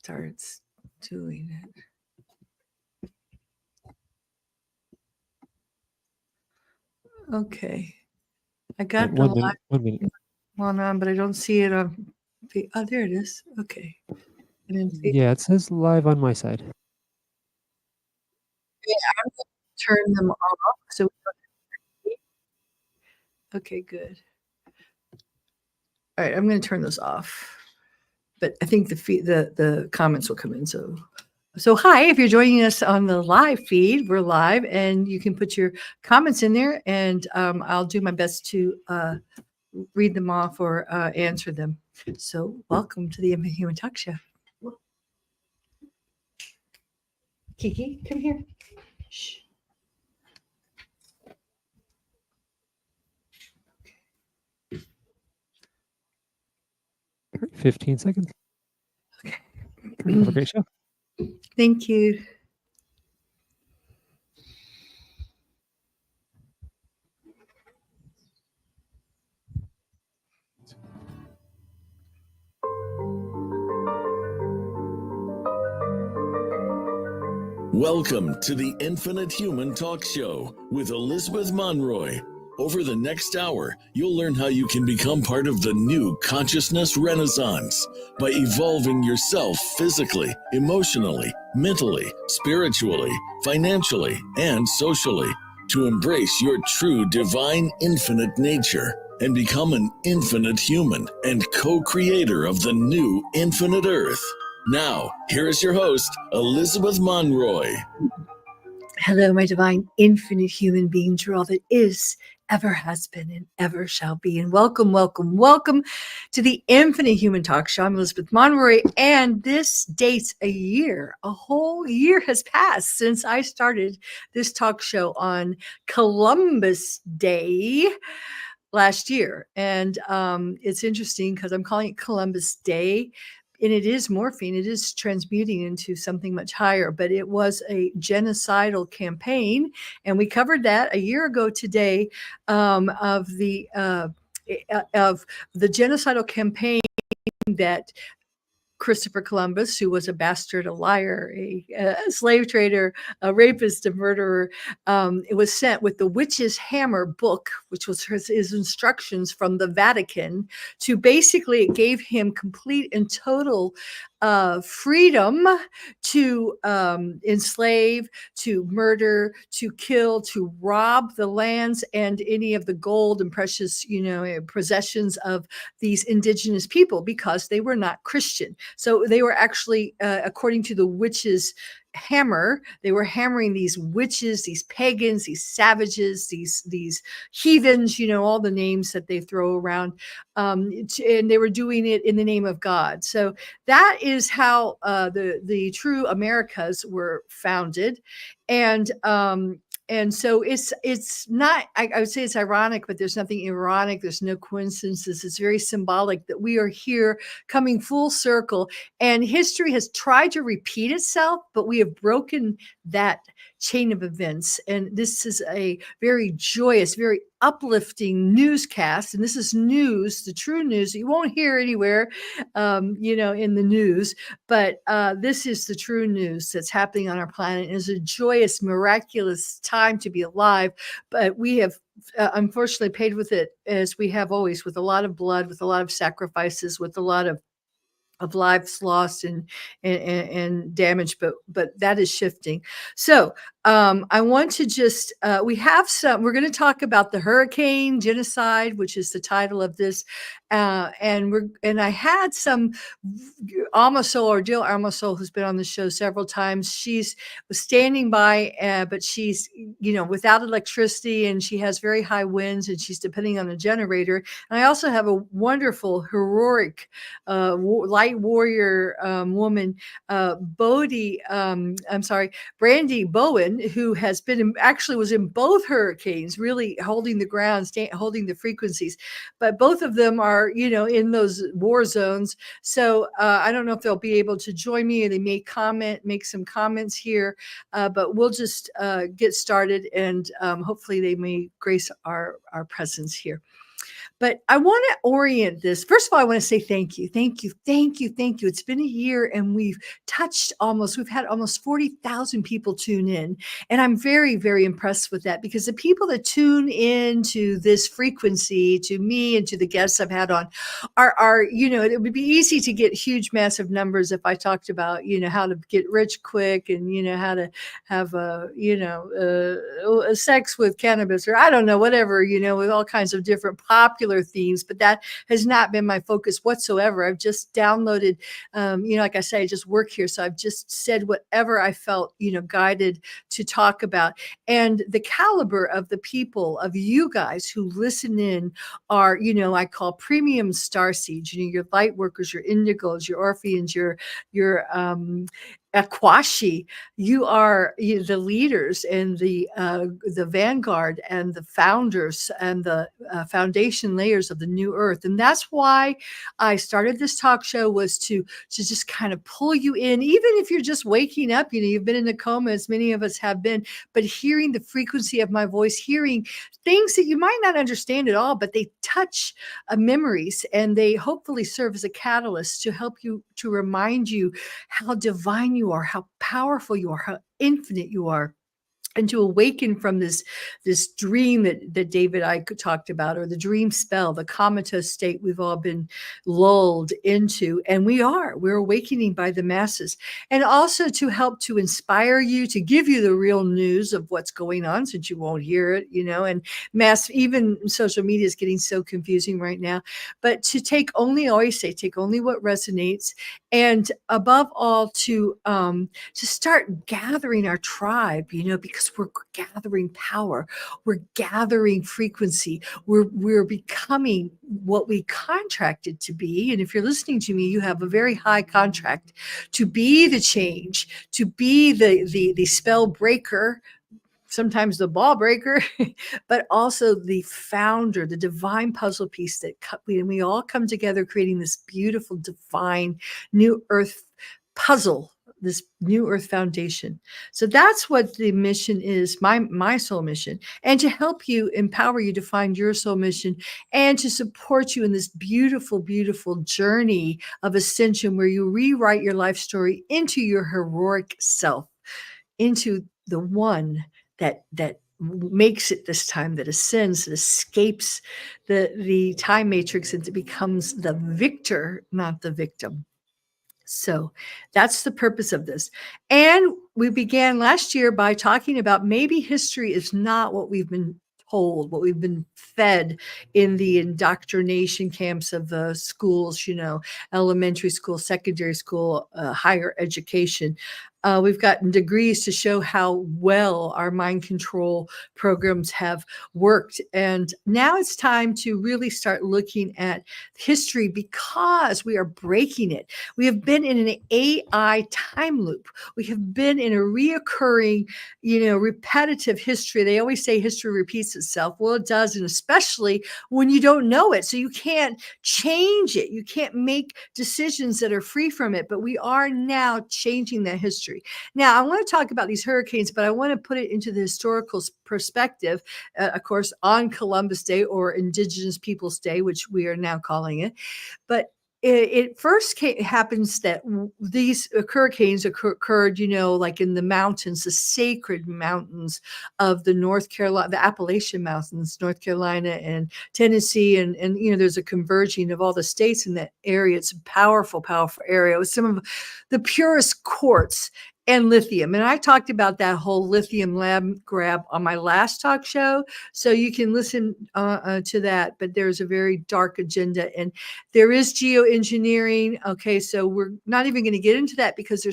starts doing it. Okay. I got the live 1 minute. one on, but I don't see it on the. Oh, there it is. Okay. I didn't see it. Yeah, it says live on my side. Yeah, I'm going to turn them off. So we don't. Okay, good. All right, I'm going to turn those off. But I think the comments will come in. So hi, if you're joining us on the live feed, we're live, and you can put your comments in there, and I'll do my best to read them off or answer them. So welcome to the Infinite Human Talk Show. Kiki, come here. Shh. 15 seconds. Okay. Have a great show. Thank you. Welcome to the Infinite Human Talk Show with Elizabeth Monroy. Over the next hour, you'll learn how you can become part of the new consciousness renaissance by evolving yourself physically, emotionally, mentally, spiritually, financially, and socially to embrace your true divine infinite nature and become an infinite human and co-creator of the new infinite earth. Now, here is your host, Elizabeth Monroy. Hello, my divine infinite human being, through all that is, ever has been, and ever shall be. And welcome, welcome, welcome to the Infinite Human Talk Show. I'm Elizabeth Monroy, and this dates a year. A whole year has passed since I started this talk show on Columbus Day last year. And it's interesting because I'm calling it Columbus Day. And it is morphing, it is transmuting into something much higher, but it was a genocidal campaign. And we covered that a year ago today of the genocidal campaign that Christopher Columbus, who was a bastard, a liar, a slave trader, a rapist, a murderer, it was sent with the witch's hammer book, which was his instructions from the Vatican, to basically, it gave him complete and total freedom to enslave, to murder, to kill, to rob the lands and any of the gold and precious, possessions of these indigenous people, because they were not Christian. So they were actually, according to the witches' hammer, they were hammering these witches, these pagans, these savages, these heathens, all the names that they throw around, and they were doing it in the name of God. So that is how the true Americas were founded, and so it's not, I would say it's ironic, but there's nothing ironic. There's no coincidences. It's very symbolic that we are here coming full circle, and history has tried to repeat itself, but we have broken that chain of events. And this is a very joyous, very uplifting newscast. And this is news, the true news that you won't hear anywhere, in the news. But this is the true news that's happening on our planet. It is a joyous, miraculous time to be alive. But we have unfortunately paid with it, as we have always, with a lot of blood, with a lot of sacrifices, with a lot of lives lost and damage, but that is shifting. So I want to just we're going to talk about the hurricane genocide, which is the title of this, and I had some Alma Soul, or Jill Alma Soul, who's been on the show several times. She's standing by, but she's without electricity, and she has very high winds, and she's depending on a generator. And I also have a wonderful heroic light warrior woman, Brandy Bowen, who has been actually was in both hurricanes, really holding the ground, holding the frequencies. But both of them are, in those war zones. So I don't know if they'll be able to join me, or they may make some comments here. But we'll just get started, and hopefully they may grace our presence here. But I want to orient this. First of all, I want to say thank you. Thank you. Thank you. Thank you. It's been a year and we've had almost 40,000 people tune in. And I'm very, very impressed with that, because the people that tune in to this frequency, to me and to the guests I've had on, are, it would be easy to get huge, massive numbers if I talked about, how to get rich quick and, how to have a sex with cannabis, or I don't know, whatever, with all kinds of different popular themes. But that has not been my focus whatsoever. I've just downloaded, like I say, I just work here. So I've just said whatever I felt, guided to talk about. And the caliber of the people, of you guys who listen in, are, I call premium starseeds, your light workers, your indigos, your orpheans, your Aquashi. You are the leaders and the vanguard and the founders and the foundation layers of the new earth. And that's why I started this talk show, was to just kind of pull you in, even if you're just waking up, you've been in a coma, as many of us have been, but hearing the frequency of my voice, hearing things that you might not understand at all, but they touch memories, and they hopefully serve as a catalyst to help you, to remind you how divine you are, how powerful you are, how infinite you are, and to awaken from this dream that David I talked about, or the dream spell, the comatose state we've all been lulled into. And we're awakening by the masses. And also to help to inspire you, to give you the real news of what's going on, since you won't hear it, and even social media is getting so confusing right now. But to take only what resonates, and above all, to start gathering our tribe, because we're gathering power, we're gathering frequency, we're becoming what we contracted to be. And if you're listening to me, you have a very high contract to be the change, to be the spell breaker, sometimes the ball breaker, but also the founder, the divine puzzle piece that we all come together, creating this beautiful, divine new earth puzzle, this new earth foundation. So that's what the mission is, my soul mission, and to help you, empower you to find your soul mission, and to support you in this beautiful, beautiful journey of ascension, where you rewrite your life story into your heroic self, into the one that makes it this time, that ascends, that escapes the time matrix, and it becomes the victor, not the victim. So that's the purpose of this. And we began last year by talking about maybe history is not what we've been told, what we've been fed in the indoctrination camps of the schools, elementary school, secondary school, higher education. We've gotten degrees to show how well our mind control programs have worked. And now it's time to really start looking at history, because we are breaking it. We have been in an AI time loop. We have been in a reoccurring, repetitive history. They always say history repeats itself. Well, it does, and especially when you don't know it. So you can't change it. You can't make decisions that are free from it. But we are now changing that history. Now, I want to talk about these hurricanes, but I want to put it into the historical perspective, of course, on Columbus Day, or Indigenous Peoples Day, which we are now calling it. But it first happens that these hurricanes occurred, like in the mountains, the sacred mountains of the North Carolina, the Appalachian Mountains, North Carolina and Tennessee. And there's a converging of all the states in that area. It's a powerful, powerful area with some of the purest quartz and lithium. And I talked about that whole lithium lab grab on my last talk show. So you can listen to that, but there's a very dark agenda, and there is geo-engineering. Okay. So we're not even going to get into that, because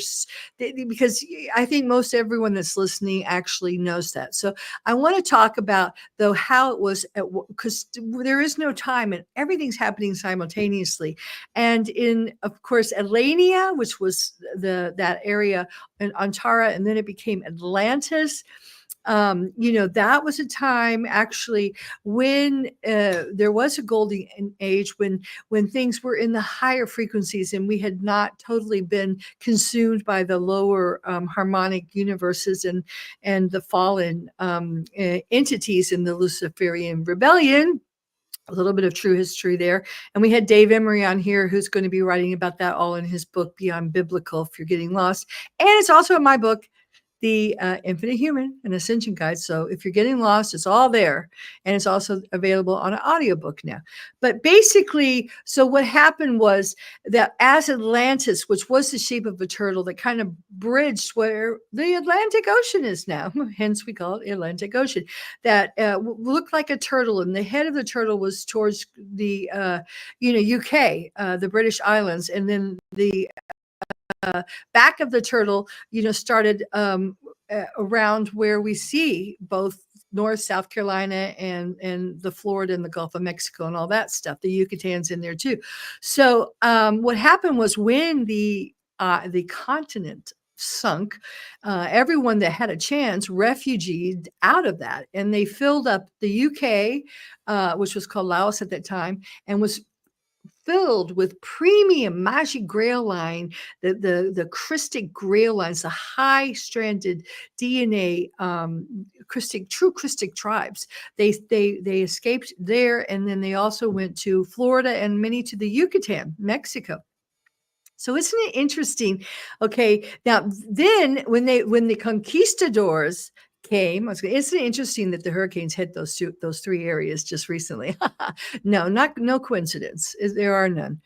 because I think most everyone that's listening actually knows that. So I want to talk about, though, how it was, because there is no time and everything's happening simultaneously. And in, of course, Atlania, which was that area in Antara, and then it became Atlantis. That was a time actually when there was a golden age, when things were in the higher frequencies, and we had not totally been consumed by the lower harmonic universes and the fallen entities in the Luciferian rebellion. a little bit of true history there. And we had Dave Emery on here, who's going to be writing about that all in his book, Beyond Biblical, if you're getting lost. And it's also in my book, The Infinite Human, an Ascension Guide. So if you're getting lost, it's all there. And it's also available on an audiobook now. But basically, so what happened was that as Atlantis, which was the shape of a turtle that kind of bridged where the Atlantic Ocean is now, hence we call it Atlantic Ocean, that looked like a turtle. And the head of the turtle was towards the, UK, the British Islands. And then the back of the turtle, started around where we see both North, South Carolina, and the Florida and the Gulf of Mexico and all that stuff. The Yucatan's in there too. So what happened was when the continent sunk, everyone that had a chance refugeed out of that, and they filled up the UK, which was called Laos at that time, and was filled with premium magic grail line, the Krystic grail lines, the high stranded DNA, true Krystic tribes. They escaped there, and then they also went to Florida and many to the Yucatan, Mexico. So isn't it interesting? Okay, now then when the conquistadors came, isn't it interesting that the hurricanes hit those three areas just recently? No coincidence. There are none.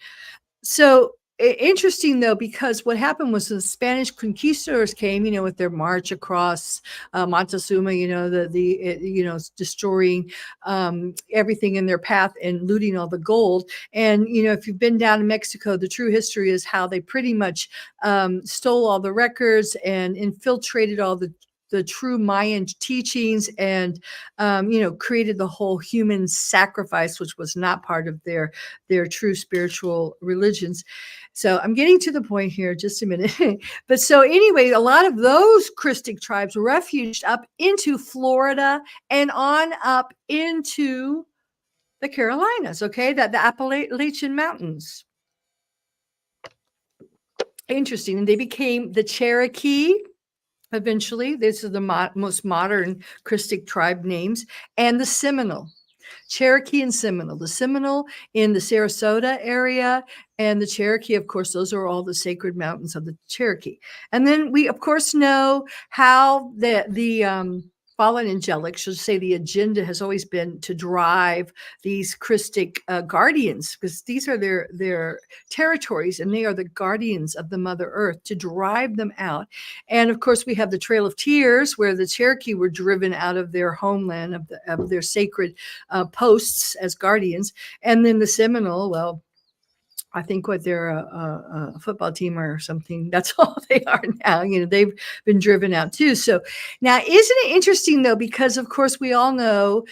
So interesting though, because what happened was the Spanish conquistadors came, with their march across Montezuma, destroying everything in their path and looting all the gold. And if you've been down in Mexico, the true history is how they pretty much stole all the records and infiltrated all the true Mayan teachings and, created the whole human sacrifice, which was not part of their true spiritual religions. So I'm getting to the point here, just a minute. But so anyway, a lot of those Krystic tribes refuged up into Florida and on up into the Carolinas, okay, the Appalachian Mountains. Interesting. And they became the Cherokee. Eventually, these are the most modern Krystic tribe names, and the Seminole, Cherokee and Seminole. The Seminole in the Sarasota area, and the Cherokee, of course, those are all the sacred mountains of the Cherokee. And then we, of course, know how the fallen angelic, should say the agenda has always been to drive these Krystic guardians, because these are their territories, and they are the guardians of the Mother Earth, to drive them out. And of course, we have the Trail of Tears, where the Cherokee were driven out of their homeland, of their sacred posts as guardians. And then the Seminole, well, I think they're a football team or something. That's all they are now. They've been driven out too. So now, isn't it interesting though? Because of course we all know,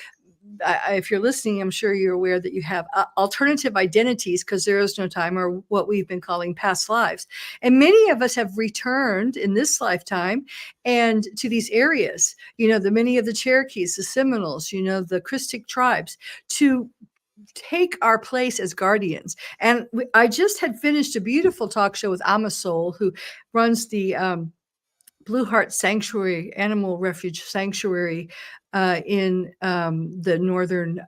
if you're listening, I'm sure you're aware that you have alternative identities, because there is no time, or what we've been calling past lives. And many of us have returned in this lifetime and to these areas, many of the Cherokees, the Seminoles, the Krystic tribes, to take our place as guardians. And I just had finished a beautiful talk show with Amasol, who runs the Blue Heart Sanctuary, Animal Refuge Sanctuary in the northern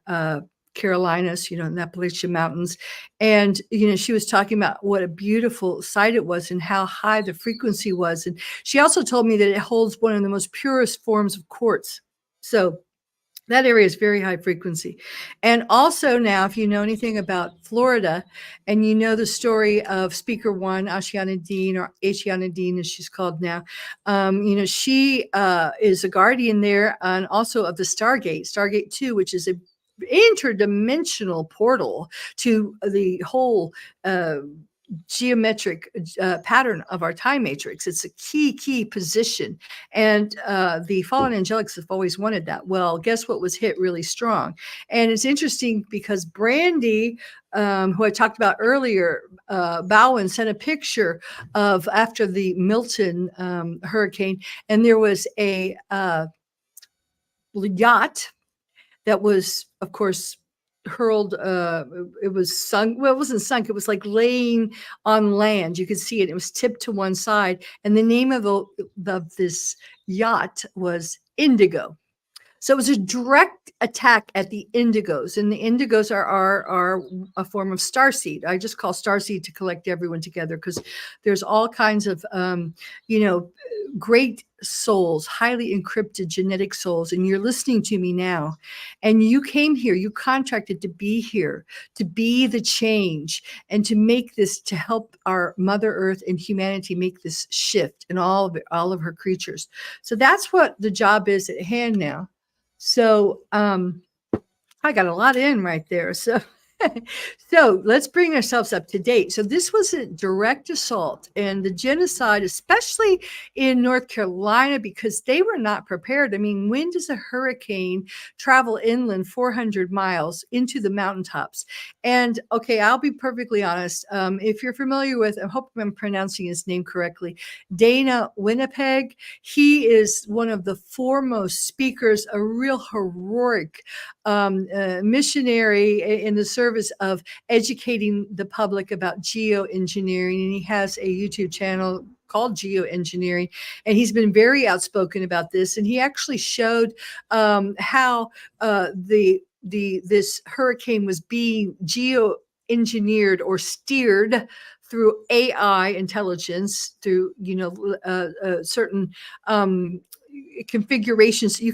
Carolinas, in the Appalachian Mountains. And, she was talking about what a beautiful sight it was and how high the frequency was. And she also told me that it holds one of the most purest forms of quartz. So that area is very high frequency. And also now, if you know anything about Florida, and the story of Speaker One, Ashiana Dean, or Ashiana Dean as she's called now, she is a guardian there, and also of the Stargate 2, which is an interdimensional portal to the whole geometric pattern of our time matrix. It's a key position, and the fallen angelics have always wanted that. Well, guess what was hit really strong? And it's interesting because Brandy, who I talked about earlier, Bowen sent a picture of after the Milton hurricane, and there was a yacht that was, of course, hurled. It was sunk. Well, it wasn't sunk. It was like laying on land. You could see it. It was tipped to one side, and the name of this yacht was Indigo. So it was a direct attack at the indigos, and the indigos are a form of starseed. I just call starseed to collect everyone together because there's all kinds of great souls, highly encrypted genetic souls, and you're listening to me now, and you came here, you contracted to be here, to be the change, and to make this, to help our Mother Earth and humanity make this shift in all of it, all of her creatures. So that's what the job is at hand now. So I got a lot in right there. So so let's bring ourselves up to date. So this was a direct assault, and the genocide, especially in North Carolina, because they were not prepared. I mean, when does a hurricane travel inland 400 miles into the mountaintops? And okay, I'll be perfectly honest. If you're familiar with, I hope I'm pronouncing his name correctly, Dana Winnipeg, he is one of the foremost speakers, a real heroic missionary in the service of educating the public about geo-engineering, and he has a YouTube channel called Geo-Engineering, and he's been very outspoken about this. And he actually showed how this hurricane was being geo-engineered or steered through AI intelligence, through certain configurations. You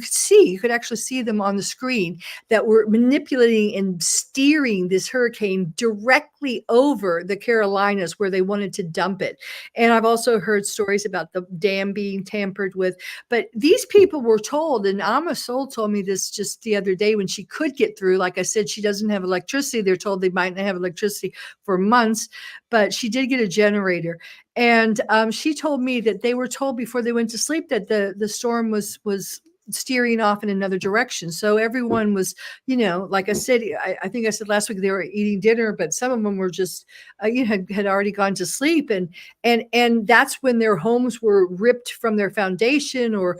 could actually see them on the screen, that were manipulating and steering this hurricane directly over the Carolinas where they wanted to dump it. And I've also heard stories about the dam being tampered with. But these people were told, and Amma Soul told me this just the other day when she could get through. Like I said, she doesn't have electricity. They're told they might not have electricity for months, but she did get a generator. And she told me that they were told before they went to sleep that the storm was steering off in another direction. So everyone was, like I said, I think I said last week they were eating dinner, but some of them were just, had already gone to sleep, and that's when their homes were ripped from their foundation, or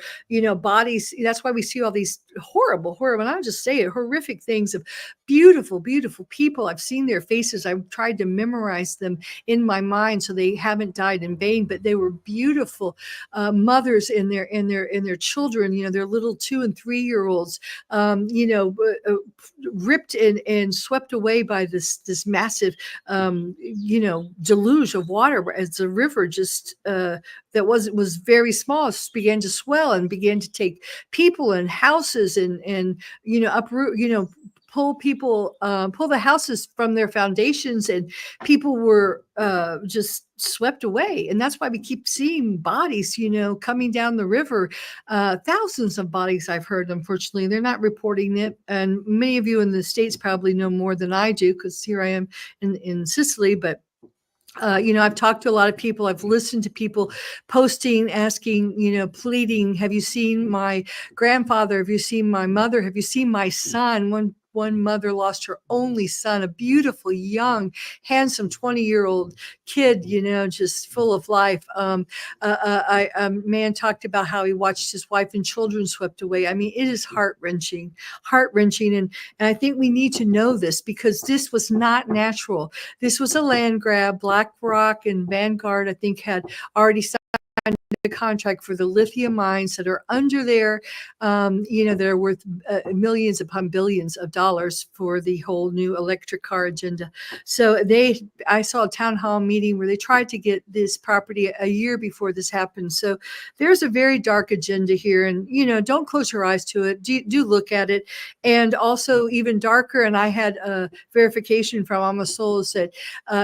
bodies. That's why we see all these horrible, and I'll just say it, horrific things of beautiful, beautiful people. I've seen their faces. I've tried to memorize them in my mind so they haven't died in vain. But they were beautiful mothers and their children. Their little 2 and 3 year olds, ripped and swept away by this massive, deluge of water as the river just that was very small began to swell and began to take people and houses and uproot, pull the houses from their foundations, and people were just swept away. And that's why we keep seeing bodies, coming down the river, thousands of bodies I've heard. Unfortunately, they're not reporting it. And many of you in the States probably know more than I do, because here I am in Sicily. But I've talked to a lot of people. I've listened to people posting, asking, pleading, have you seen my grandfather? Have you seen my mother? Have you seen my son? One mother lost her only son, a beautiful, young, handsome 20-year-old kid, just full of life. A man talked about how he watched his wife and children swept away. I mean, it is heart-wrenching. And I think we need to know this, because this was not natural. This was a land grab. BlackRock and Vanguard, I think, had already signed a contract for the lithium mines that are under there, that are worth millions upon billions of dollars for the whole new electric car agenda. So I saw a town hall meeting where they tried to get this property a year before this happened. So there's a very dark agenda here, and don't close your eyes to it. Do look at it. And also even darker, and I had a verification from Amma Soul, that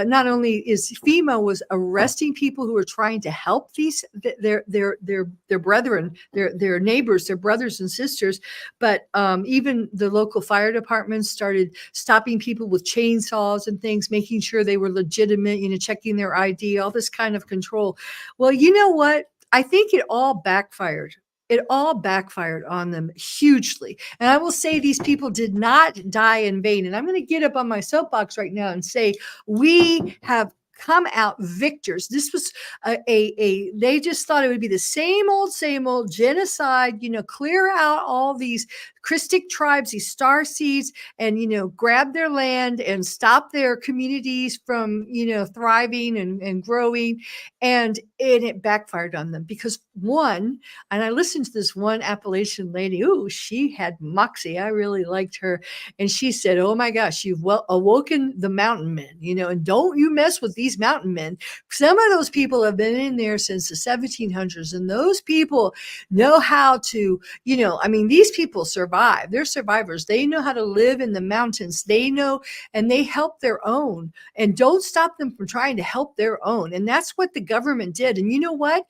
not only is FEMA was arresting people who were trying to help their brethren, their neighbors, their brothers and sisters, but even the local fire departments started stopping people with chainsaws and things, making sure they were legitimate, checking their ID, all this kind of control. Well, you know what? I think it all backfired. It all backfired on them hugely. And I will say these people did not die in vain. And I'm going to get up on my soapbox right now and say we have come out victors. This was they just thought it would be the same old genocide, clear out all these Krystic tribes, these star seeds, and, grab their land and stop their communities from, thriving and growing. And it backfired on them because and I listened to this one Appalachian lady. Ooh, she had moxie. I really liked her. And she said, oh my gosh, you've awoken the mountain men, and don't you mess with these mountain men. Some of those people have been in there since the 1700s, and those people know how to, these people survive. They're survivors. They know how to live in the mountains. They know, and they help their own, and don't stop them from trying to help their own. And that's what the government did. And you know what?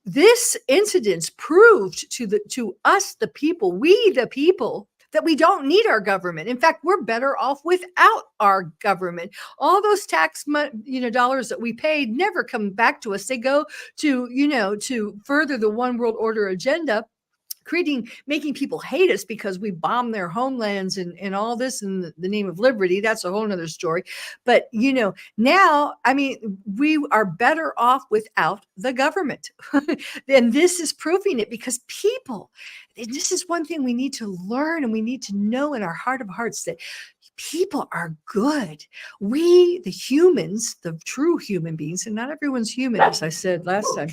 This incident proved to us, the people, we the people, that we don't need our government. In fact, we're better off without our government. All those tax dollars that we paid never come back to us. They go to further the one world order agenda, making people hate us because we bomb their homelands and all this in the name of liberty. That's a whole nother story. But, now, we are better off without the government. And this is proving it because people, this is one thing we need to learn and we need to know in our heart of hearts, that people are good. We, the humans, the true human beings, and not everyone's human, as I said last time,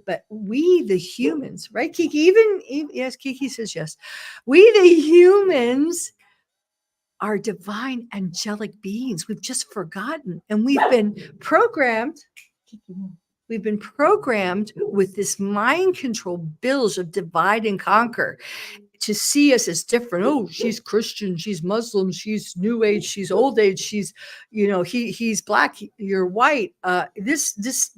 but we, the humans, right, Kiki? Even yes, Kiki says yes. We, the humans, are divine angelic beings. We've just forgotten, and we've been programmed. We've been programmed with this mind control bilge of divide and conquer, to see us as different. Oh, she's Christian, she's Muslim, she's New Age, she's Old Age, she's, he's Black, you're white. This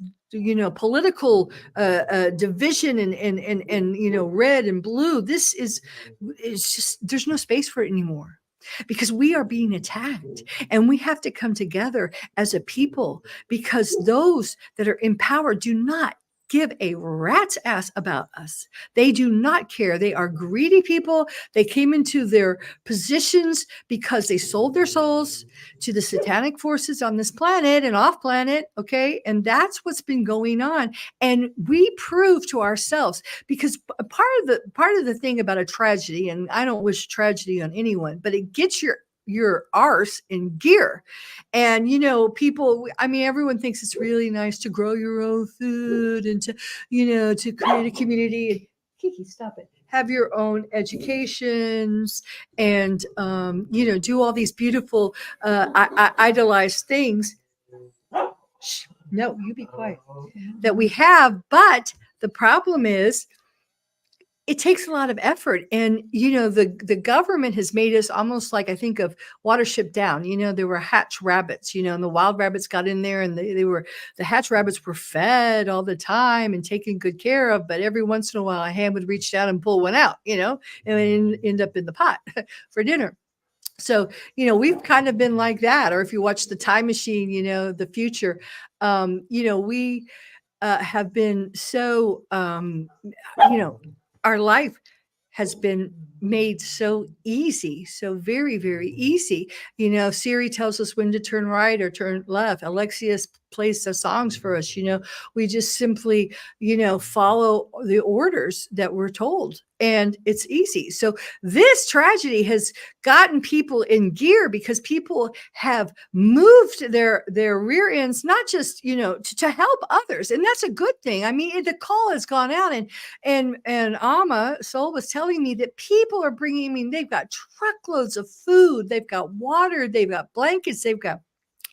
political division and red and blue. It's just, there's no space for it anymore, because we are being attacked, and we have to come together as a people, because those that are in power do not give a rat's ass about us. They do not care. They are greedy people. They came into their positions because they sold their souls to the satanic forces on this planet and off planet. Okay. And that's what's been going on. And we prove to ourselves, because part of the thing about a tragedy, and I don't wish tragedy on anyone, but it gets your arse in gear. And people, everyone thinks it's really nice to grow your own food and to create a community. Kiki, stop it. Have your own educations and do all these beautiful idolized things. Shh, no, you be quiet. That we have, but the problem is, it takes a lot of effort. And, the government has made us almost like, I think of Watership Down. There were hatch rabbits, and the wild rabbits got in there, and the hatch rabbits were fed all the time and taken good care of. But every once in a while, a hand would reach down and pull one out, and end up in the pot for dinner. So, we've kind of been like that. Or if you watch The Time Machine, the future, we have been so, our life has been made so easy, so very, very easy. Siri tells us when to turn right or turn left. Alexius plays the songs for us. We just simply, follow the orders that we're told, and it's easy. So this tragedy has gotten people in gear, because people have moved their rear ends, not just, to help others. And that's a good thing. The call has gone out, and Amma Soul was telling me that people are bringing, they've got truckloads of food, they've got water, they've got blankets, they've got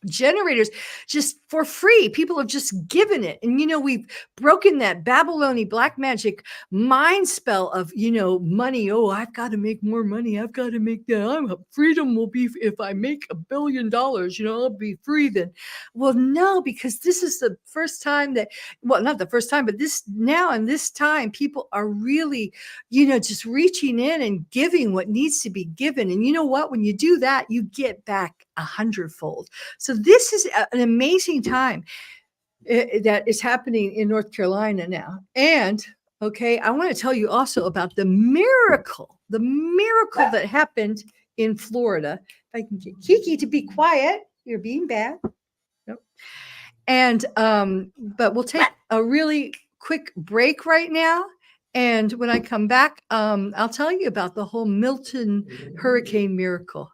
generators just for free. People have just given it. And, we've broken that Babylonian black magic mind spell of, money. Oh, I've got to make more money. I've got to make that. Freedom will be, if I make $1 billion, I'll be free then. Well, no, because this is the first time that, well, not the first time, but this now in this time, people are really, just reaching in and giving what needs to be given. And you know what? When you do that, you get back 100-fold. So this is an amazing time that is happening in North Carolina now. And okay, I want to tell you also about the miracle that happened in Florida. If I can get Kiki to be quiet, you're being bad. Nope. And but we'll take a really quick break right now. And when I come back, I'll tell you about the whole Milton hurricane miracle.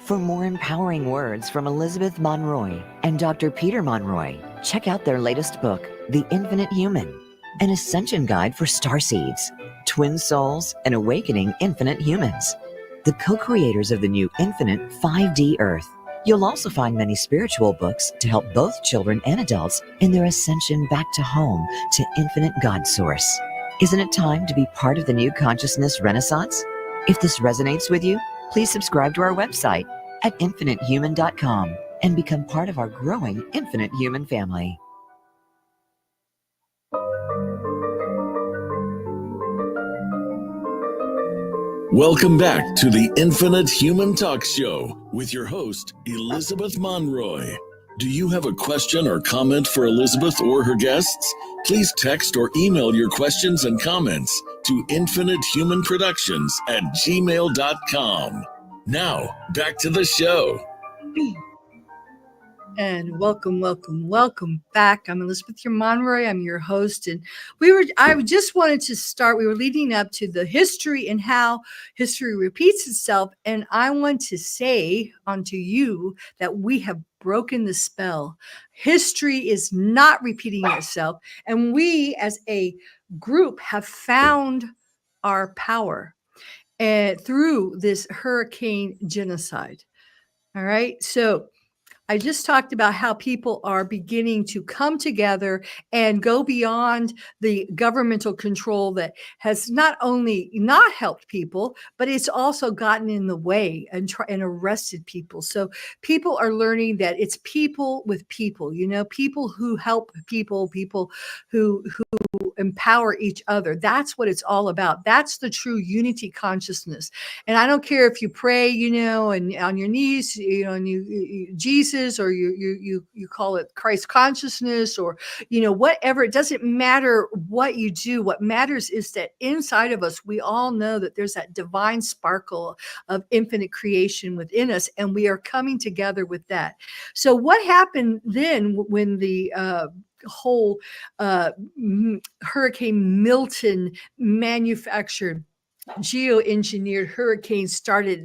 For more empowering words from Elizabeth Monroy and Dr. Peter Monroy, check out their latest book, The Infinite Human, an ascension guide for starseeds, twin souls, and awakening infinite humans, the co-creators of the new infinite 5D Earth. You'll also find many spiritual books to help both children and adults in their ascension back to home, to infinite God Source. Isn't it time to be part of the new consciousness renaissance? If this resonates with you, please subscribe to our website at infinitehuman.com and become part of our growing Infinite Human family. Welcome back to the Infinite Human Talk Show with your host, Elizabeth Monroy. Do you have a question or comment for Elizabeth or her guests? Please text or email your questions and comments to infinitehumanproductions@gmail.com. Now, back to the show. And welcome back. I'm Elizabeth Monroy. I'm your host. And I just wanted to start. We were leading up to the history and how history repeats itself. And I want to say unto you that we have broken the spell. History is not repeating itself. And we as a group have found our power through this hurricane genocide. All right. So I just talked about how people are beginning to come together and go beyond the governmental control that has not only not helped people, but it's also gotten in the way and arrested people. So people are learning that it's people with people, people who help people who empower each other. That's what it's all about. That's the true unity consciousness. And I don't care if you pray, and on your knees, and you Jesus, or you call it Christ consciousness, or whatever. It doesn't matter what you do. What matters is that inside of us, we all know that there's that divine sparkle of infinite creation within us, and we are coming together with that. So what happened then when the whole Hurricane Milton manufactured geo-engineered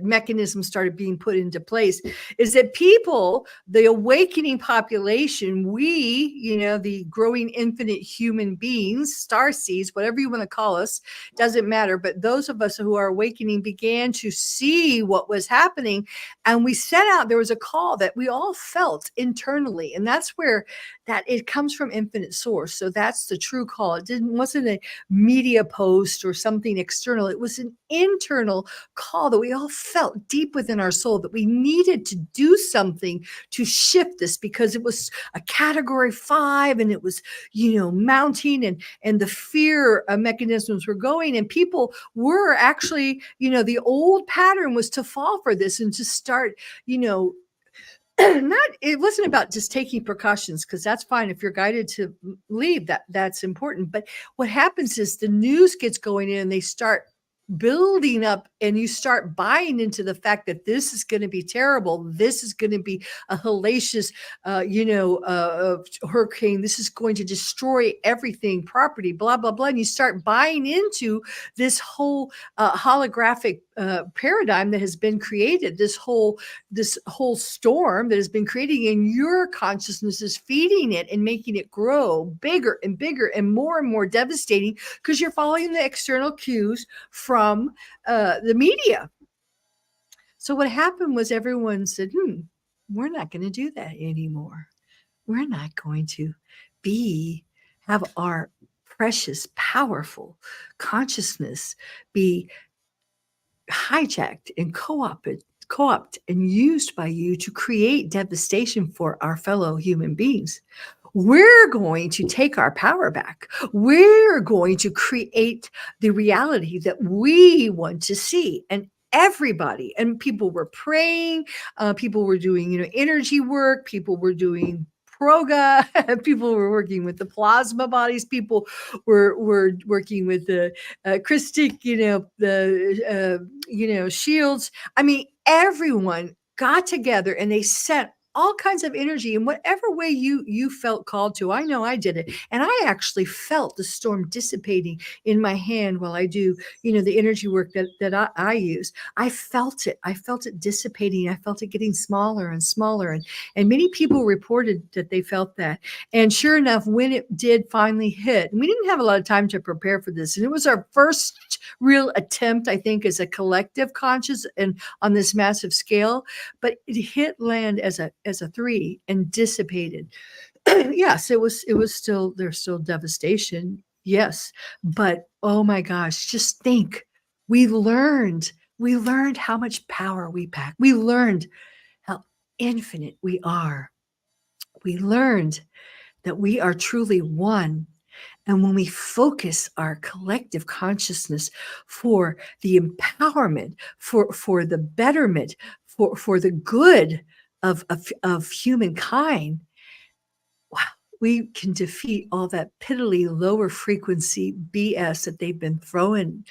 mechanisms started being put into place, is that people, the awakening population, we, the growing infinite human beings, starseeds, whatever you want to call us, doesn't matter. But those of us who are awakening began to see what was happening. And we set out, there was a call that we all felt internally. And that's where that it comes from infinite source. So that's the true call. Wasn't a media post or something external. It was an internal call that we all felt deep within our soul, that we needed to do something to shift this, because it was a category 5 and it was, mounting, and the fear mechanisms were going, and people were actually, the old pattern was to fall for this and to start, it wasn't about just taking precautions, because that's fine. If you're guided to leave, that's important. But what happens is the news gets going in and they start building up, and you start buying into the fact that this is going to be terrible. This is going to be a hellacious, hurricane. This is going to destroy everything, property, blah, blah, blah. And you start buying into this whole holographic paradigm that has been created, this whole storm that has been creating, and your consciousness is feeding it and making it grow bigger and bigger and more devastating, because you're following the external cues from the media. So what happened was everyone said, we're not going to do that anymore. We're not going to have our precious, powerful consciousness be hijacked and co-opted and used by you to create devastation for our fellow human beings. We're going to take our power back. We're going to create the reality that we want to see. And everybody, and people were praying, people were doing, energy work, people were doing proga, people were working with the plasma bodies, people were working with the Krystic, the shields. I mean, everyone got together and they set all kinds of energy in whatever way you felt called to. I know I did it. And I actually felt the storm dissipating in my hand while I do, the energy work that I use. I felt it. I felt it dissipating. I felt it getting smaller and smaller. And many people reported that they felt that. And sure enough, when it did finally hit, and we didn't have a lot of time to prepare for this. And it was our first real attempt, I think, as a collective conscious and on this massive scale, but it hit land as a 3 and dissipated. Yes, there's still devastation. Yes. But oh my gosh, just think, we learned how much power we pack. We learned how infinite we are. We learned that we are truly one. And when we focus our collective consciousness for the empowerment, for the betterment, for the good of humankind, wow, we can defeat all that piddly lower frequency BS that they've been throwing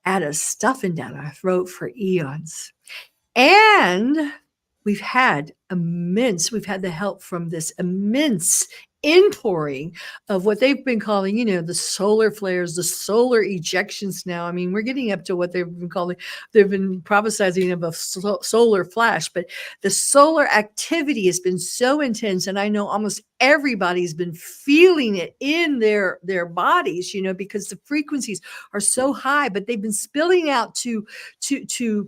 at us, stuffing down our throat for eons. And we've had the help from this immense inpouring of what they've been calling, the solar flares, the solar ejections now. I mean, we're getting up to what they've been prophesizing of a solar flash, but the solar activity has been so intense. And I know almost everybody's been feeling it in their bodies, because the frequencies are so high, but they've been spilling out to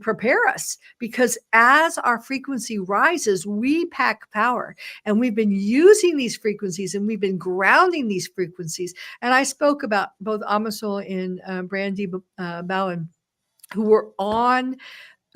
prepare us, because as our frequency rises, we pack power, and we've been using these frequencies and we've been grounding these frequencies. And I spoke about both Amasol and Brandy Bowen, who were on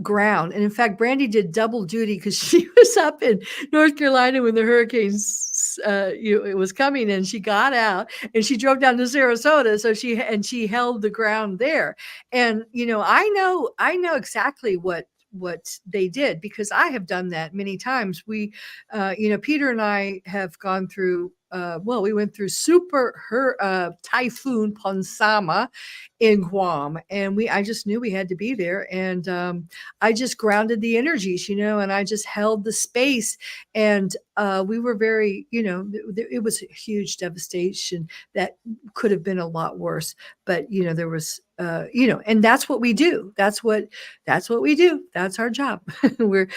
ground. And in fact, Brandy did double duty because she was up in North Carolina when the hurricanes it was coming, and she got out and she drove down to Sarasota. So she held the ground there. And I know exactly what they did, because I have done that many times. We Peter and I have gone through we went through typhoon Ponsama in Guam, and I just knew we had to be there. And I just grounded the energies, and I just held the space. And we were very, it was a huge devastation that could have been a lot worse. But, there was, and that's what we do. That's what we do. That's our job. We're,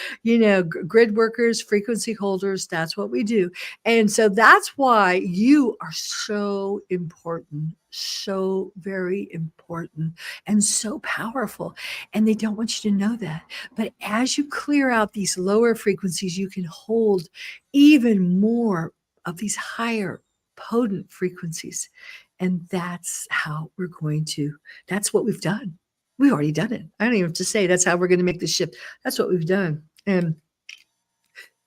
grid workers, frequency holders. That's what we do. And so that's why you are so important, so very important, and so powerful. And they don't want you to know that. But as you clear out these lower frequencies, you can hold even more of these higher potent frequencies. And that's how that's what we've done. We've already done it. I don't even have to say that's how we're going to make the shift. That's what we've done. And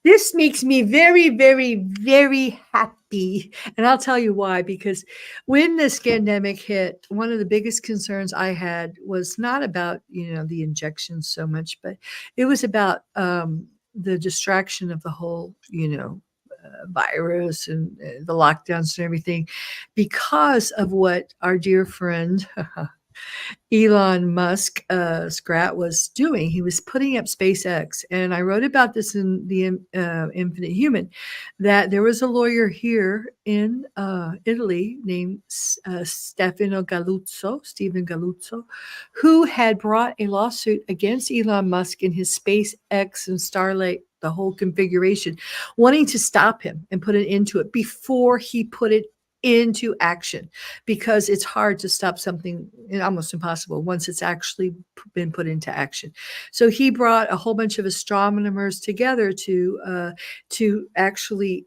this makes me very, very, very happy. And I'll tell you why, because when this pandemic hit, one of the biggest concerns I had was not about, the injections so much, but it was about the distraction of the whole, virus and the lockdowns and everything, because of what our dear friend Elon Musk, Scrat, was doing. He was putting up SpaceX. And I wrote about this in the Infinite Human, that there was a lawyer here in Italy named Stephen Galluzzo, who had brought a lawsuit against Elon Musk and his SpaceX and Starlink, the whole configuration, wanting to stop him and put an end to it before he put it into action, because it's hard to stop something, almost impossible, once it's actually been put into action. So he brought a whole bunch of astronomers together to actually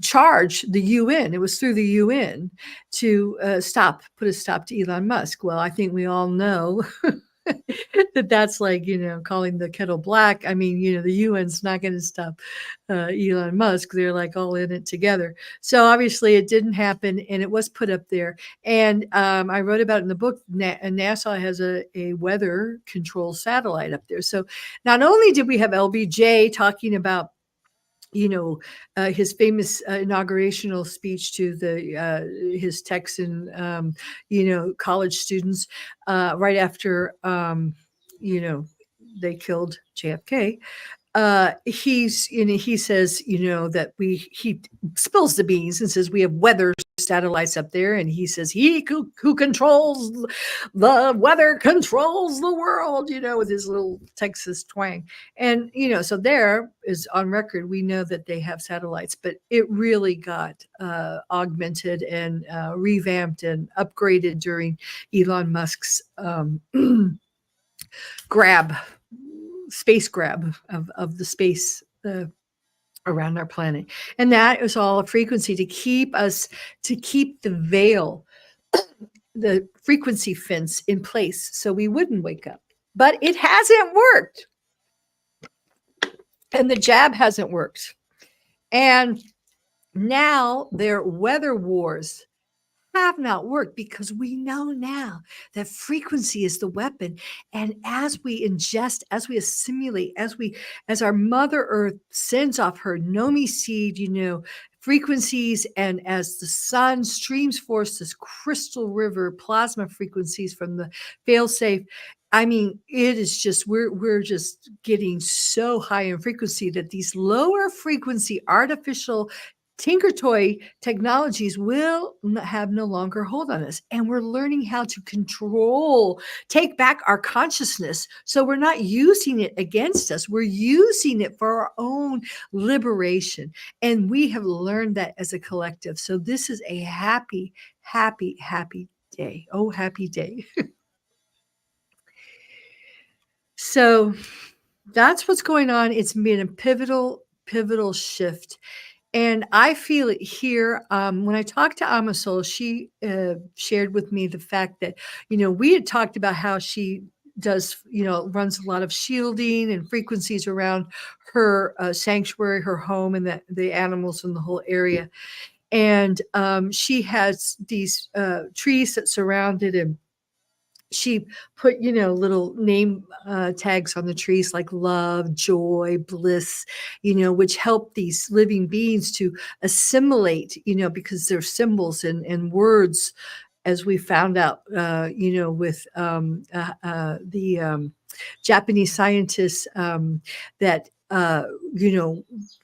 charge the UN. It was through the UN to put a stop to Elon Musk. Well, I think we all know that's like, calling the kettle black. I mean, the UN's not going to stop Elon Musk. They're like all in it together. So obviously it didn't happen, and it was put up there. And I wrote about it in the book. NASA has a weather control satellite up there. So not only did we have LBJ talking about his famous inaugurational speech to his Texan, college students right after, they killed JFK, he says, that he spills the beans and says we have weather satellites up there, and he says he who controls the weather controls the world, with his little Texas twang. And so there is on record, we know that they have satellites, but it really got augmented and revamped and upgraded during Elon Musk's space grab of the space around our planet. And that is all a frequency to keep the veil, the frequency fence in place so we wouldn't wake up. But it hasn't worked. And the jab hasn't worked. And now their weather wars have not worked, because we know now that frequency is the weapon. And as we ingest, as we assimilate, as our Mother Earth sends off her Nomi seed, frequencies, and as the sun streams forth this crystal river plasma frequencies from the failsafe, I mean, it is just, we're just getting so high in frequency that these lower frequency artificial tinker toy technologies will have no longer hold on us. And we're learning how to take back our consciousness. So we're not using it against us. We're using it for our own liberation. And we have learned that as a collective. So this is a happy, happy, happy day. Oh, happy day. So that's what's going on. It's been a pivotal shift. And I feel it here. When I talked to Amasol, she shared with me the fact that, we had talked about how she does, runs a lot of shielding and frequencies around her sanctuary, her home, and the animals in the whole area. And she has these trees that surround it, and she put, little name tags on the trees like love, joy, bliss, which help these living beings to assimilate, because they're symbols and words, as we found out, with the Japanese scientists that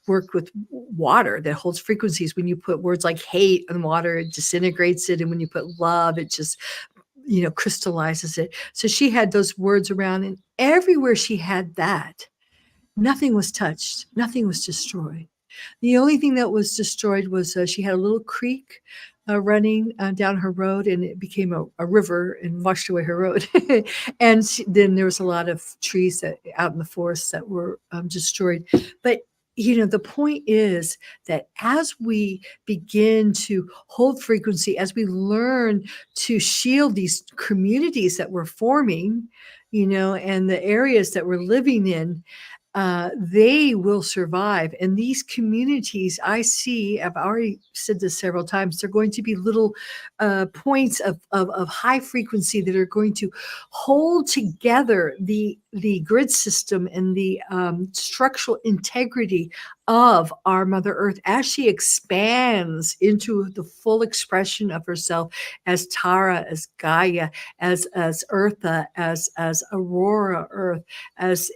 work with water that holds frequencies. When you put words like hate on water, it disintegrates it. And when you put love, it just crystallizes it. So she had those words around, and everywhere she had that, nothing was touched, nothing was destroyed. The only thing that was destroyed was she had a little creek running down her road, and it became a river and washed away her road. And then there was a lot of trees that out in the forest that were destroyed. But the point is that as we begin to hold frequency, as we learn to shield these communities that we're forming, and the areas that we're living in, they will survive. And these communities, I've already said this several times, they're going to be little points of high frequency that are going to hold together the grid system and the structural integrity of our Mother Earth as she expands into the full expression of herself as Tara, as Gaia, as Eartha, as Aurora Earth, as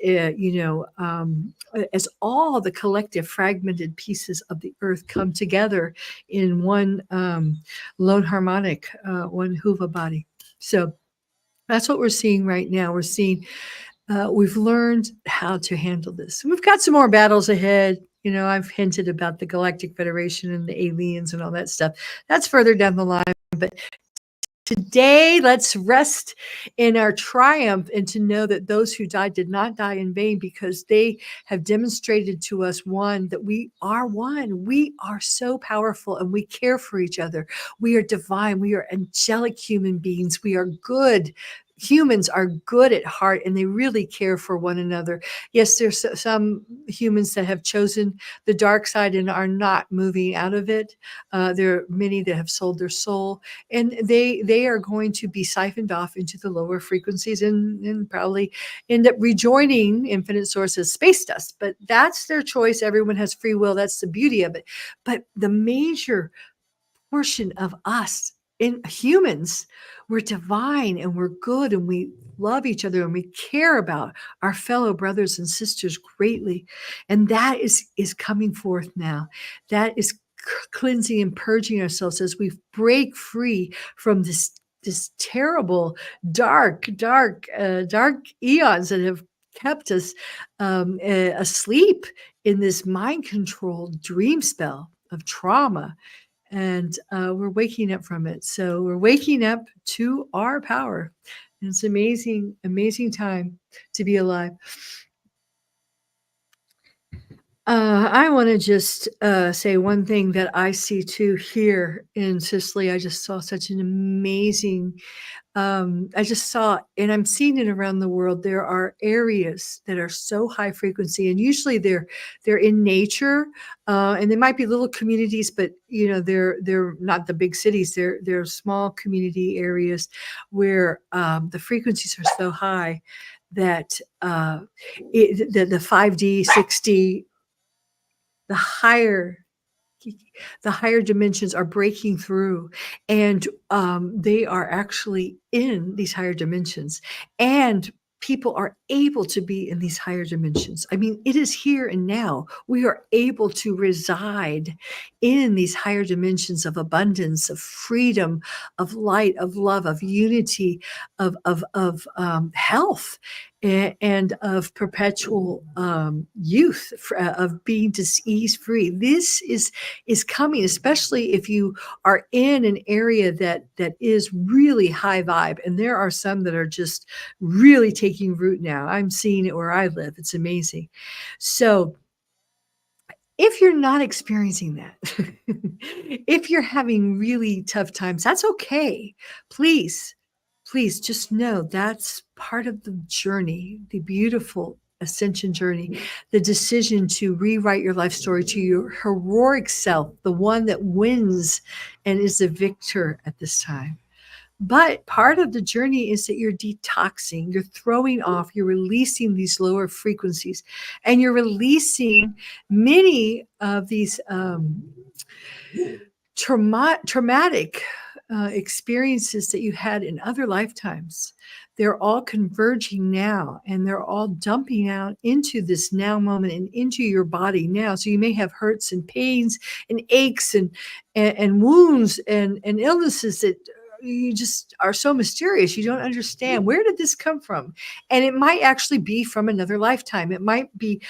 as all the collective fragmented pieces of the Earth come together in one lone harmonic, one Huva body. So that's what we're seeing right now. We're seeing we've learned how to handle this. We've got some more battles ahead. I've hinted about the Galactic Federation and the aliens and all that stuff. That's further down the line. But today, let's rest in our triumph and to know that those who died did not die in vain, because they have demonstrated to us, one, that we are one. We are so powerful, and we care for each other. We are divine. We are angelic human beings. We are good. Humans are good at heart, and they really care for one another. Yes, there's some humans that have chosen the dark side and are not moving out of it. There are many that have sold their soul, and they are going to be siphoned off into the lower frequencies and probably end up rejoining infinite source as space dust. But that's their choice. Everyone has free will. That's the beauty of it. But the major portion of us in humans, we're divine and we're good and we love each other and we care about our fellow brothers and sisters greatly. And that is coming forth now. That is cleansing and purging ourselves as we break free from this terrible, dark eons that have kept us asleep in this mind-controlled dream spell of trauma. And we're waking up from it. So we're waking up to our power. And it's amazing, amazing time to be alive. I want to just say one thing that I see too here in Sicily. I just saw such an amazing, I just saw, and I'm seeing it around the world. There are areas that are so high frequency, and usually they're in nature, and they might be little communities, but you know they're not the big cities. They're small community areas where the frequencies are so high that the 5D, 6D, the higher dimensions are breaking through, and they are actually in these higher dimensions, and people are able to be in these higher dimensions. I mean, it is here and now. We are able to reside in these higher dimensions of abundance, of freedom, of light, of love, of unity, of health, and of perpetual youth, of being disease free. This is coming, especially if you are in an area that is really high vibe. And there are some that are just really taking root now. I'm seeing it where I live. It's amazing. So if you're not experiencing that, if you're having really tough times, that's okay. Please just know that's part of the journey, the beautiful ascension journey, the decision to rewrite your life story to your heroic self, the one that wins and is the victor at this time. But part of the journey is that you're detoxing, you're throwing off, you're releasing these lower frequencies, and you're releasing many of these traumatic experiences that you had in other lifetimes. They're all converging now, and they're all dumping out into this now moment and into your body now. So you may have hurts and pains and aches and wounds and illnesses that you just are so mysterious. You don't understand, where did this come from? And it might actually be from another lifetime. It might be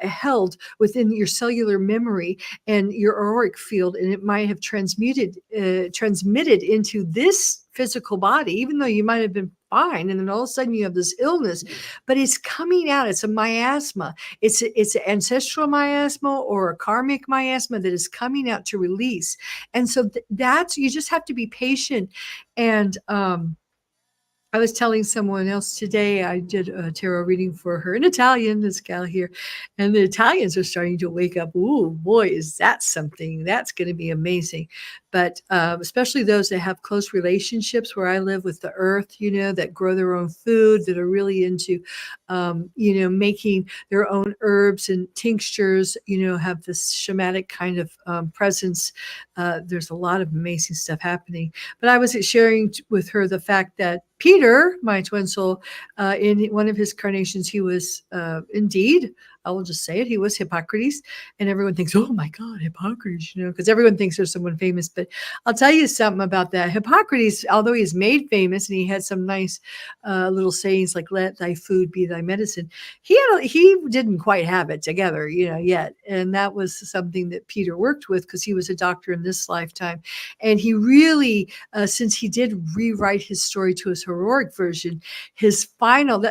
held within your cellular memory and your auric field, and it might have transmitted into this physical body, even though you might have been fine, and then all of a sudden you have this illness, but it's coming out. It's a miasma. It's an ancestral miasma or a karmic miasma that is coming out to release. And so that's, you just have to be patient. And I was telling someone else today, I did a tarot reading for her in Italian, this gal here, and the Italians are starting to wake up. Ooh, boy, is that something. That's going to be amazing. But especially those that have close relationships where I live with the earth, that grow their own food, that are really into, making their own herbs and tinctures, have this shamanic kind of presence. There's a lot of amazing stuff happening. But I was sharing with her the fact that Peter, my twin soul, in one of his carnations, he was indeed, I will just say it, he was Hippocrates. And everyone thinks, oh my God, Hippocrates, because everyone thinks there's someone famous. But I'll tell you something about that. Hippocrates, although he's made famous and he had some nice little sayings like, let thy food be thy medicine, he didn't quite have it together, yet. And that was something that Peter worked with, because he was a doctor in this lifetime. And he really, since he did rewrite his story to his heroic version, his final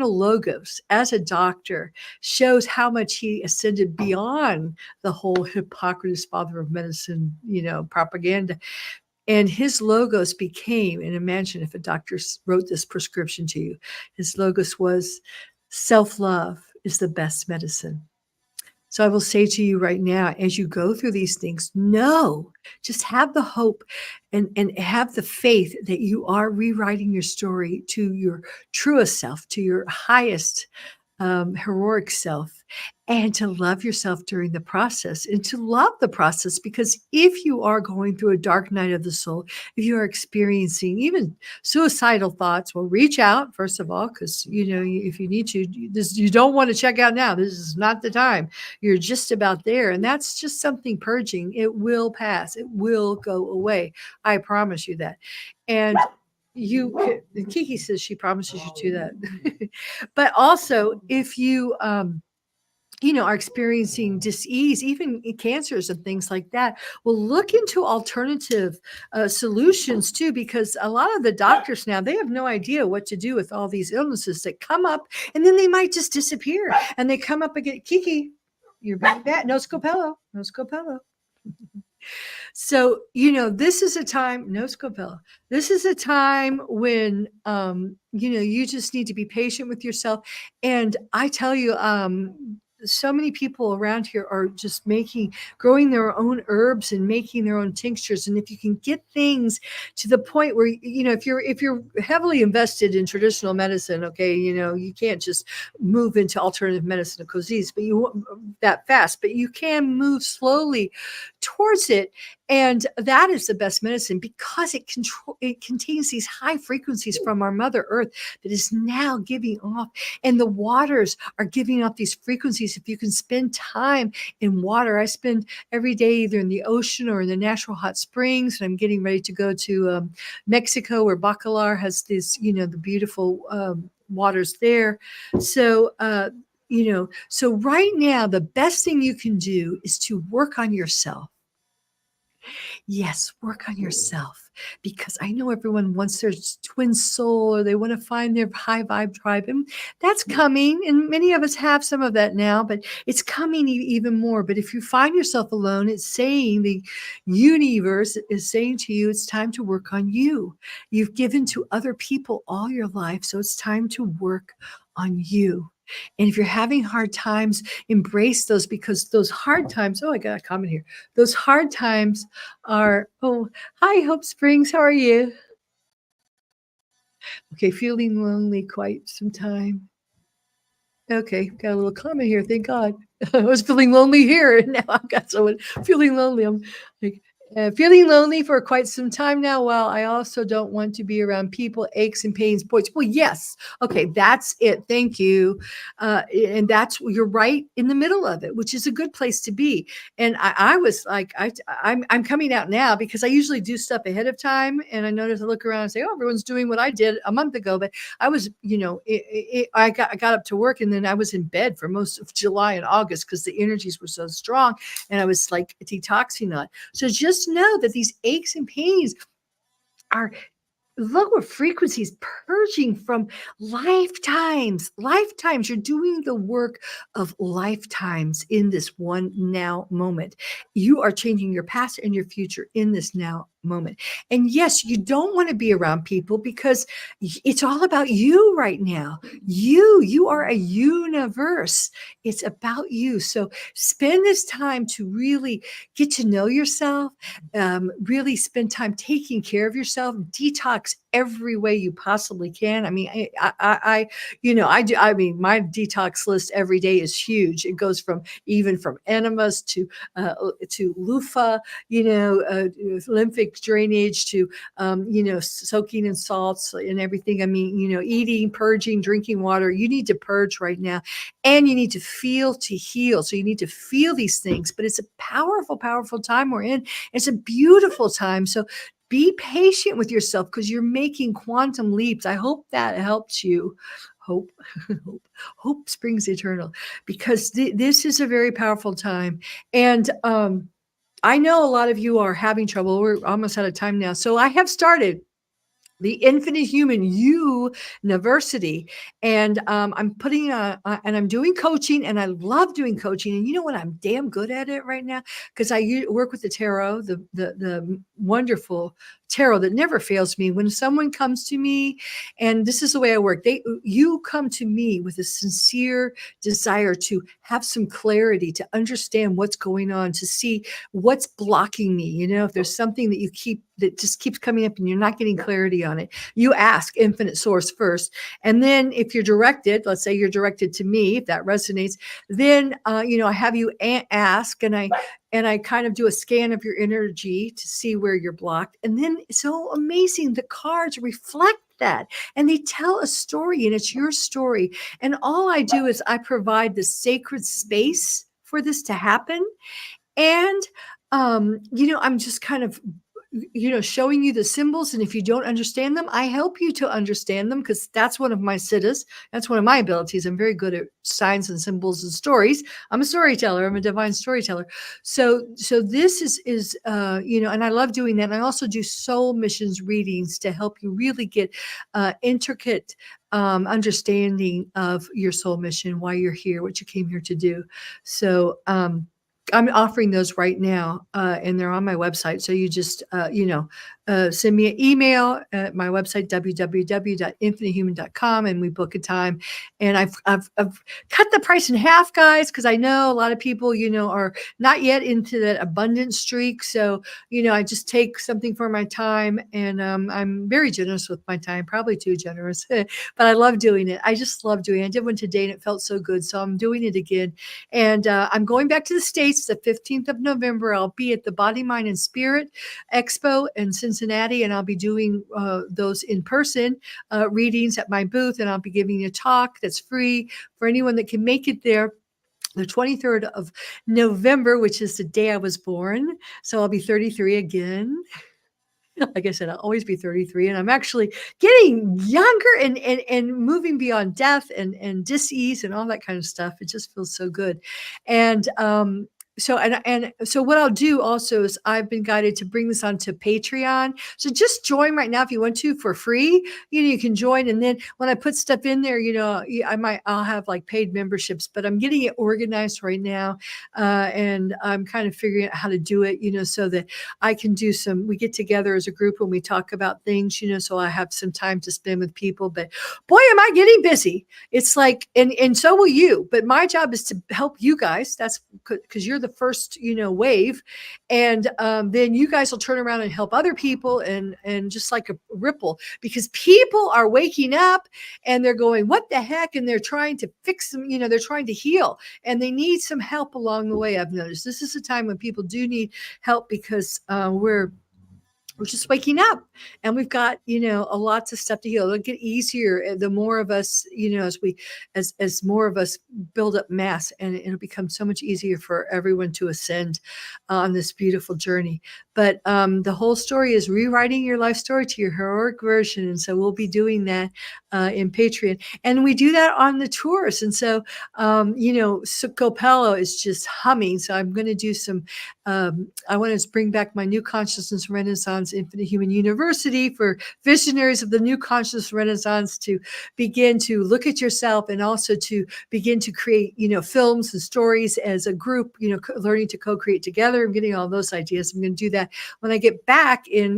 logos as a doctor shows how much he ascended beyond the whole Hippocrates, father of medicine, propaganda. And his logos became, and imagine if a doctor wrote this prescription to you, his logos was, self-love is the best medicine. So I will say to you right now, as you go through these things, just have the hope and have the faith that you are rewriting your story to your truest self, to your highest heroic self, and to love yourself during the process and to love the process. Because if you are going through a dark night of the soul, if you are experiencing even suicidal thoughts, well, reach out, first of all, because, if you need to, you don't want to check out now. This is not the time. You're just about there. And that's just something purging. It will pass. It will go away. I promise you that. And Kiki says she promises you that. But also, if you, are experiencing disease, even cancers and things like that, well, look into alternative solutions too, because a lot of the doctors now, they have no idea what to do with all these illnesses that come up, and then they might just disappear, and they come up again. Kiki, you're being bad. No scopello. No scopello. So, this is a time, no scopella. This is a time when, you just need to be patient with yourself. And I tell you, so many people around here are just growing their own herbs and making their own tinctures. And if you can get things to the point where, if you're heavily invested in traditional medicine, okay, you can't just move into alternative medicine of disease, but that fast, but you can move slowly towards it. And that is the best medicine, because it contains these high frequencies from our Mother Earth that is now giving off, and the waters are giving off these frequencies. If you can spend time in water, I spend every day either in the ocean or in the natural hot springs. And I'm getting ready to go to Mexico, where Bacalar has this, the beautiful waters there. So, so right now, the best thing you can do is to work on yourself. Yes, work on yourself, because I know everyone wants their twin soul, or they want to find their high vibe tribe, and that's coming. And many of us have some of that now, but it's coming even more. But if you find yourself alone, it's saying, the universe is saying to you, it's time to work on you. You've given to other people all your life, so it's time to work on you. And if you're having hard times, embrace those, because those hard times, I got a comment here. Those hard times are, hi, Hope Springs. How are you? Okay, feeling lonely quite some time. Okay, got a little comment here. Thank God. I was feeling lonely here, and now I've got someone feeling lonely. I'm like, feeling lonely for quite some time now. Well, I also don't want to be around people, aches and pains, points. Well, yes. Okay, that's it. Thank you. And you're right in the middle of it, which is a good place to be. And I was like, I'm coming out now, because I usually do stuff ahead of time. And I notice, I look around and say, everyone's doing what I did a month ago. But I was, I got up to work, and then I was in bed for most of July and August, because the energies were so strong, and I was like detoxing on. So just know that these aches and pains are lower frequencies purging from lifetimes. You're doing the work of lifetimes in this one now moment. You are changing your past and your future in this now moment. And yes, you don't want to be around people, because it's all about you right now. You are a universe. It's about you. So spend this time to really get to know yourself, really spend time taking care of yourself, detox every way you possibly can. I mean, I my detox list every day is huge. It goes from enemas to loofah, lymphic drainage, to soaking in salts and everything. I mean, eating, purging, drinking water. You need to purge right now, and you need to feel to heal. So you need to feel these things. But it's a powerful, powerful time we're in. It's a beautiful time. So be patient with yourself, because you're making quantum leaps. I hope that helps you. Hope springs eternal, because this is a very powerful time. And I know a lot of you are having trouble. We're almost out of time now. So I have started the Infinite Human University, and I'm putting and I'm doing coaching, and I love doing coaching. And you know what? I'm damn good at it right now, because I work with the tarot, the wonderful tarot that never fails me. When someone comes to me, and this is the way I work, you come to me with a sincere desire to have some clarity, to understand what's going on, to see what's blocking me. If there's something that just keeps coming up and you're not getting clarity on it, you ask infinite source first. And then if you're directed, let's say you're directed to me, if that resonates, then, I have you ask, and I kind of do a scan of your energy to see where you're blocked. And then it's so amazing. The cards reflect that, and they tell a story, and it's your story. And all I do is I provide the sacred space for this to happen. And, I'm just kind of, showing you the symbols. And if you don't understand them, I help you to understand them, because that's one of my siddhas. That's one of my abilities. I'm very good at signs and symbols and stories. I'm a storyteller. I'm a divine storyteller. So this is and I love doing that. And I also do soul missions readings to help you really get intricate understanding of your soul mission, why you're here, what you came here to do. So, I'm offering those right now, and they're on my website. So you just, send me an email at my website, www.infinitehuman.com, and we book a time. And I've cut the price in half, guys, because I know a lot of people, are not yet into that abundance streak. So, I just take something for my time, and I'm very generous with my time, probably too generous, but I love doing it. I just love doing it. I did one today, and it felt so good. So I'm doing it again. And I'm going back to the States the 15th of November. I'll be at the Body, Mind, and Spirit Expo in Cincinnati, and I'll be doing those in-person readings at my booth, and I'll be giving a talk that's free for anyone that can make it there. The 23rd of November, which is the day I was born. So I'll be 33 again. Like I said, I'll always be 33, and I'm actually getting younger and moving beyond death and dis-ease and all that kind of stuff. It just feels so good. And so what I'll do also is I've been guided to bring this onto Patreon. So just join right now if you want to for free. You can join, and then when I put stuff in there, I'll have like paid memberships, but I'm getting it organized right now, and I'm kind of figuring out how to do it, so that I can do we get together as a group and we talk about things, so I have some time to spend with people. But boy, am I getting busy. It's like, and so will you. But my job is to help you guys. That's because you're the first, wave. And then you guys will turn around and help other people, and just like a ripple, because people are waking up and they're going, what the heck? And they're trying to fix them. They're trying to heal, and they need some help along the way. I've noticed this is a time when people do need help, because we're just waking up, and we've got, a lots of stuff to heal. It'll get easier the more of us, as more of us build up mass, and it'll become so much easier for everyone to ascend on this beautiful journey. But the whole story is rewriting your life story to your heroic version. And so we'll be doing that in Patreon. And we do that on the tours. And so, Copello is just humming. So I'm going to do some, I want to bring back my New Consciousness Renaissance Infinite Human University for visionaries of the New Conscious Renaissance to begin to look at yourself, and also to begin to create, films and stories as a group, learning to co-create together. I'm getting all those ideas. I'm going to do that when I get back in,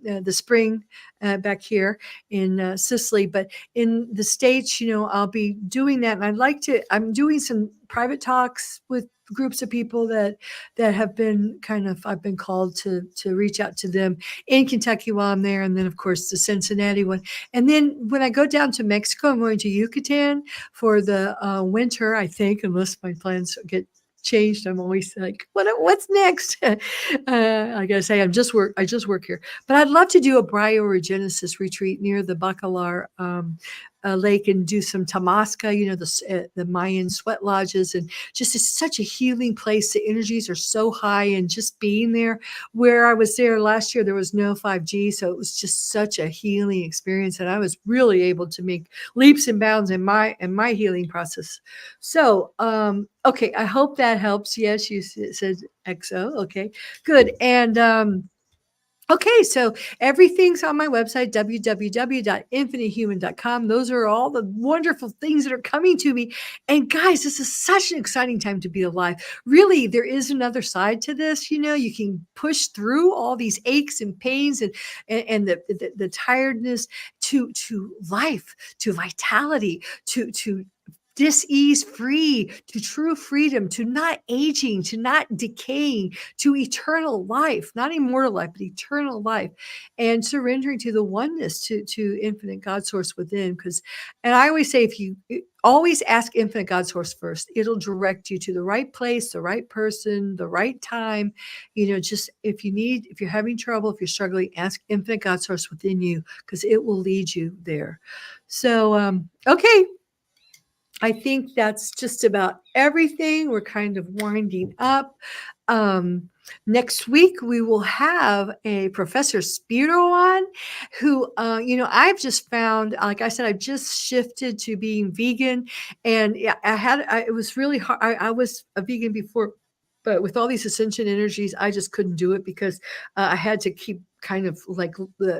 the spring back here in Sicily. But in the States, I'll be doing that. And I'm doing some private talks with groups of people that have been I've been called to reach out to them in Kentucky while I'm there. And then of course the Cincinnati one. And then when I go down to Mexico, I'm going to Yucatan for the winter, I think, unless my plans get changed. I'm always like, what's next? Like I say, I just work here. But I'd love to do a bioregenesis retreat near the Bacalar lake, and do some Tamasca, the Mayan sweat lodges, and just it's such a healing place. The energies are so high, and just being there. Where I was there last year, there was no 5G, so it was just such a healing experience, and I was really able to make leaps and bounds in my healing process. So, okay, I hope that helps. Yes, you said XO. Okay, good. And Okay, so everything's on my website, www.infinitehuman.com. Those are all the wonderful things that are coming to me. And guys, this is such an exciting time to be alive. Really, there is another side to this. You can push through all these aches and pains and the tiredness to life, to vitality, to dis-ease free, to true freedom, to not aging, to not decaying, to eternal life, not immortal life, but eternal life, and surrendering to the oneness, to infinite God source within. And I always say, if you always ask infinite God source first, it'll direct you to the right place, the right person, the right time. Just if you're having trouble, if you're struggling, ask infinite God source within you, because it will lead you there. So, okay. I think that's just about everything. We're kind of winding up. Next week, we will have a Professor Spiro on who, I've just found, like I said, I've just shifted to being vegan. And it was really hard. I was a vegan before, but with all these ascension energies, I just couldn't do it because I had to keep kind of like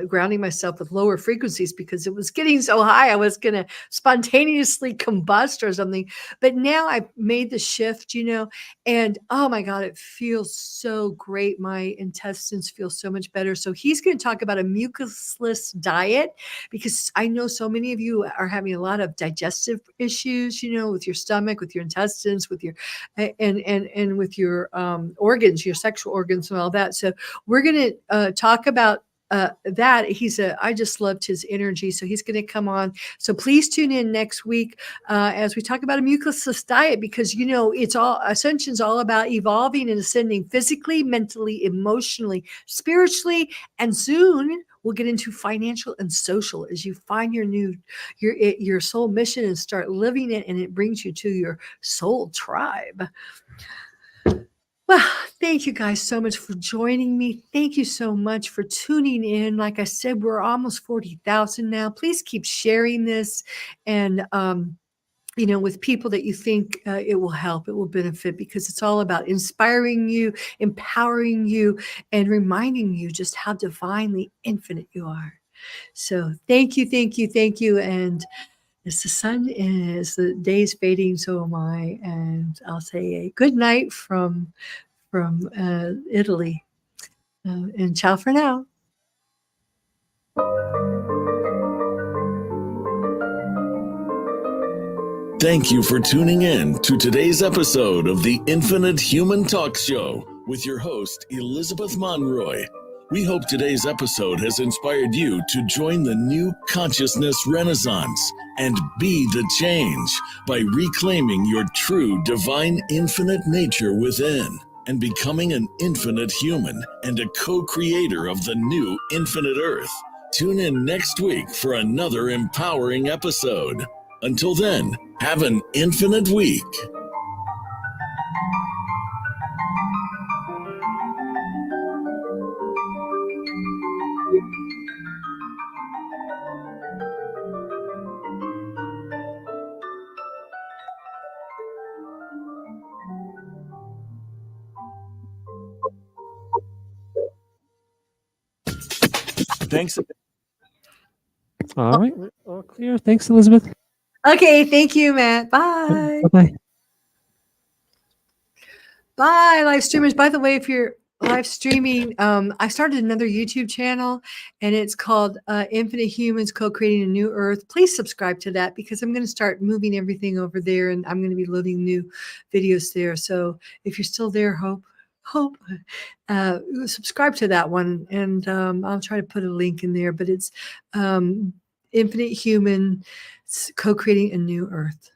grounding myself with lower frequencies because it was getting so high. I was going to spontaneously combust or something. But now I've made the shift, and oh my God, it feels so great. My intestines feel so much better. So he's going to talk about a mucusless diet, because I know so many of you are having a lot of digestive issues, with your stomach, with your intestines, with your and with your organs, your sexual organs and all that. So we're going to talk about that. I just loved his energy. So he's going to come on. So please tune in next week as we talk about a mucusless diet, because, Ascension's all about evolving and ascending physically, mentally, emotionally, spiritually, and soon we'll get into financial and social as you find your soul mission and start living it, and it brings you to your soul tribe. Well, thank you guys so much for joining me. Thank you so much for tuning in. Like I said, we're almost 40,000 now. Please keep sharing this and, with people that you think it will help, it will benefit, because it's all about inspiring you, empowering you, and reminding you just how divinely infinite you are. So thank you, thank you, thank you. And as the sun is, the day's fading, so am I. And I'll say a good night from Italy. And ciao for now. Thank you for tuning in to today's episode of the Infinite Human Talk Show with your host, Elizabeth Monroy. We hope today's episode has inspired you to join the new consciousness renaissance and be the change by reclaiming your true divine infinite nature within and becoming an infinite human and a co-creator of the new infinite earth. Tune in next week for another empowering episode. Until then, have an infinite week. Thanks. All right. All clear. Thanks, Elizabeth. Okay, thank you, Matt. Bye. Bye-bye. Bye, live streamers. By the way, if you're live streaming, I started another YouTube channel, and it's called Infinite Humans Co-Creating a New Earth. Please subscribe to that, because I'm going to start moving everything over there, and I'm going to be loading new videos there. So if you're still there, hope subscribe to that one, and I'll try to put a link in there. But it's Infinite Human Co-Creating a New Earth.